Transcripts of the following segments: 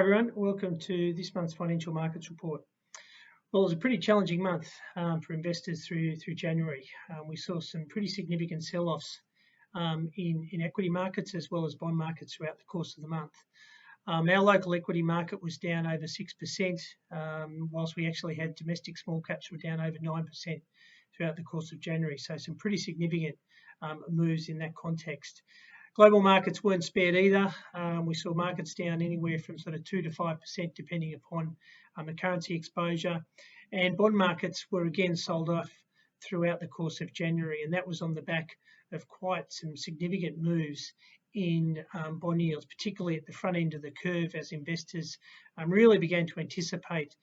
everyone, welcome to this month's Financial Markets Report. Well, it was a pretty challenging month for investors through January. We saw some pretty significant sell-offs in equity markets as well as bond markets throughout the course of the month. Our local equity market was down over 6%, whilst we actually had domestic small caps were down over 9% throughout the course of January. So some pretty significant moves in that context. Global markets weren't spared either. We saw markets down anywhere from sort of 2 to 5% depending upon the currency exposure. And bond markets were again sold off throughout the course of January. And that was on the back of quite some significant moves in bond yields, particularly at the front end of the curve as investors really began to anticipate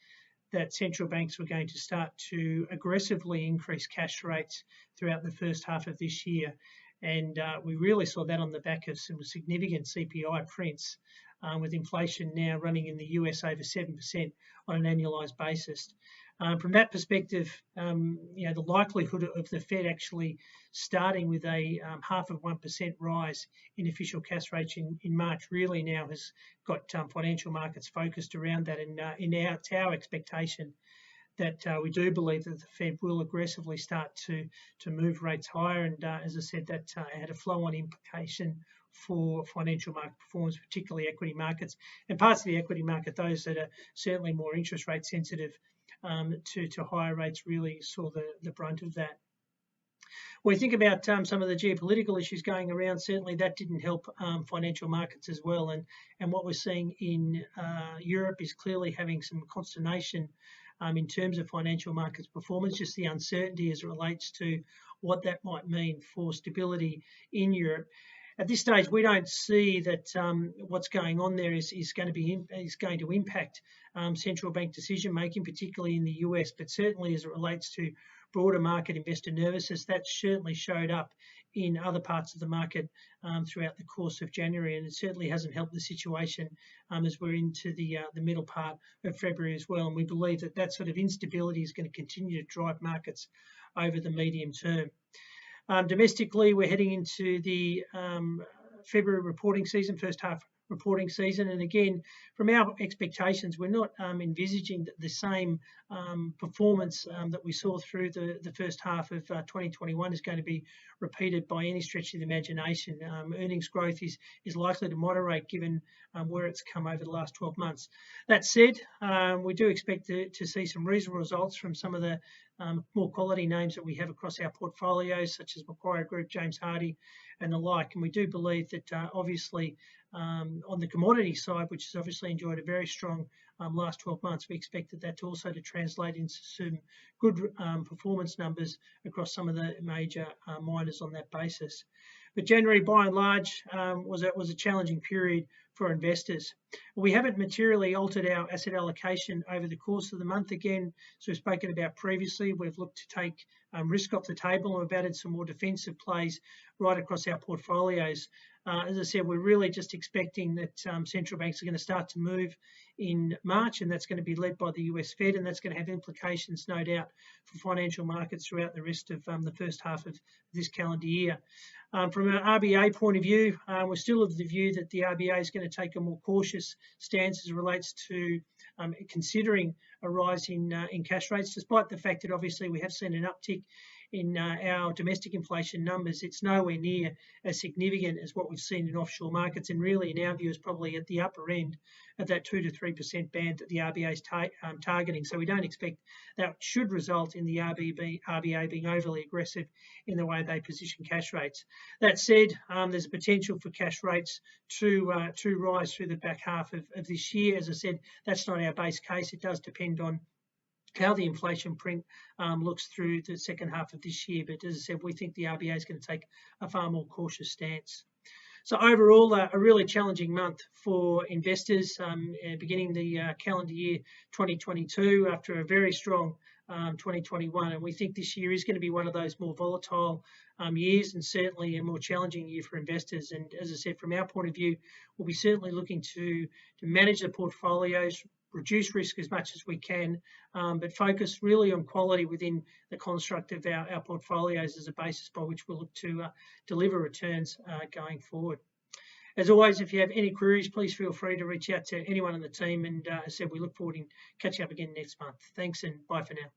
that central banks were going to start to aggressively increase cash rates throughout the first half of this year. And we really saw that on the back of some significant CPI prints, with inflation now running in the US over 7% on an annualised basis. From that perspective, the likelihood of the Fed actually starting with a 0.5% rise in official cash rates in March really now has got financial markets focused around that. And it's our expectation that we do believe that the Fed will aggressively start to move rates higher. And as I said, that had a flow-on implication for financial market performance, particularly equity markets and parts of the equity market. Those that are certainly more interest rate sensitive to higher rates really saw the brunt of that. When we think about some of the geopolitical issues going around, certainly that didn't help financial markets as well. And what we're seeing in Europe is clearly having some consternation in terms of financial markets performance, just the uncertainty as it relates to what that might mean for stability in Europe. At this stage, we don't see that what's going on there is going to impact central bank decision making, particularly in the US, but certainly as it relates to broader market investor nervousness, that certainly showed up in other parts of the market throughout the course of January, and it certainly hasn't helped the situation as we're into the middle part of February as well. And we believe that sort of instability is going to continue to drive markets over the medium term. Domestically, we're heading into the February reporting season, first half reporting season. And again, from our expectations, we're not envisaging the same performance that we saw through the first half of 2021 is going to be repeated by any stretch of the imagination. Earnings growth is likely to moderate given where it's come over the last 12 months. That said, we do expect to see some reasonable results from some of the more quality names that we have across our portfolios, such as Macquarie Group, James Hardie, and the like. And we do believe that obviously on the commodity side, which has obviously enjoyed a very strong last 12 months, we expect that also to translate into some good performance numbers across some of the major miners on that basis. But January, by and large, was a challenging period for investors. We haven't materially altered our asset allocation over the course of the month. Again, as we've spoken about previously, we've looked to take risk off the table, and we've added some more defensive plays right across our portfolios. As I said, we're really just expecting that central banks are going to start to move in March, and that's going to be led by the US Fed, and that's going to have implications, no doubt, for financial markets throughout the rest of the first half of this calendar year. From an RBA point of view, we're still of the view that the RBA is going to take a more cautious stance as it relates to considering a rise in cash rates, despite the fact that obviously we have seen an uptick in our domestic inflation numbers. It's nowhere near as significant as what we've seen in offshore markets, and really, in our view, is probably at the upper end of that 2 to 3% band that the RBA is targeting. So we don't expect that should result in the RBA being overly aggressive in the way they position cash rates. That said, there's a potential for cash rates to rise through the back half of this year. As I said, that's not our base case. It does depend on how the inflation print looks through the second half of this year. But as I said, we think the RBA is going to take a far more cautious stance. So overall, a really challenging month for investors beginning the calendar year 2022 after a very strong 2021. And we think this year is going to be one of those more volatile years, and certainly a more challenging year for investors. And as I said, from our point of view, we'll be certainly looking to manage the portfolios, reduce risk as much as we can, but focus really on quality within the construct of our portfolios as a basis by which we'll look to deliver returns going forward. As always, if you have any queries, please feel free to reach out to anyone on the team. And as I said, we look forward to catching up again next month. Thanks and bye for now.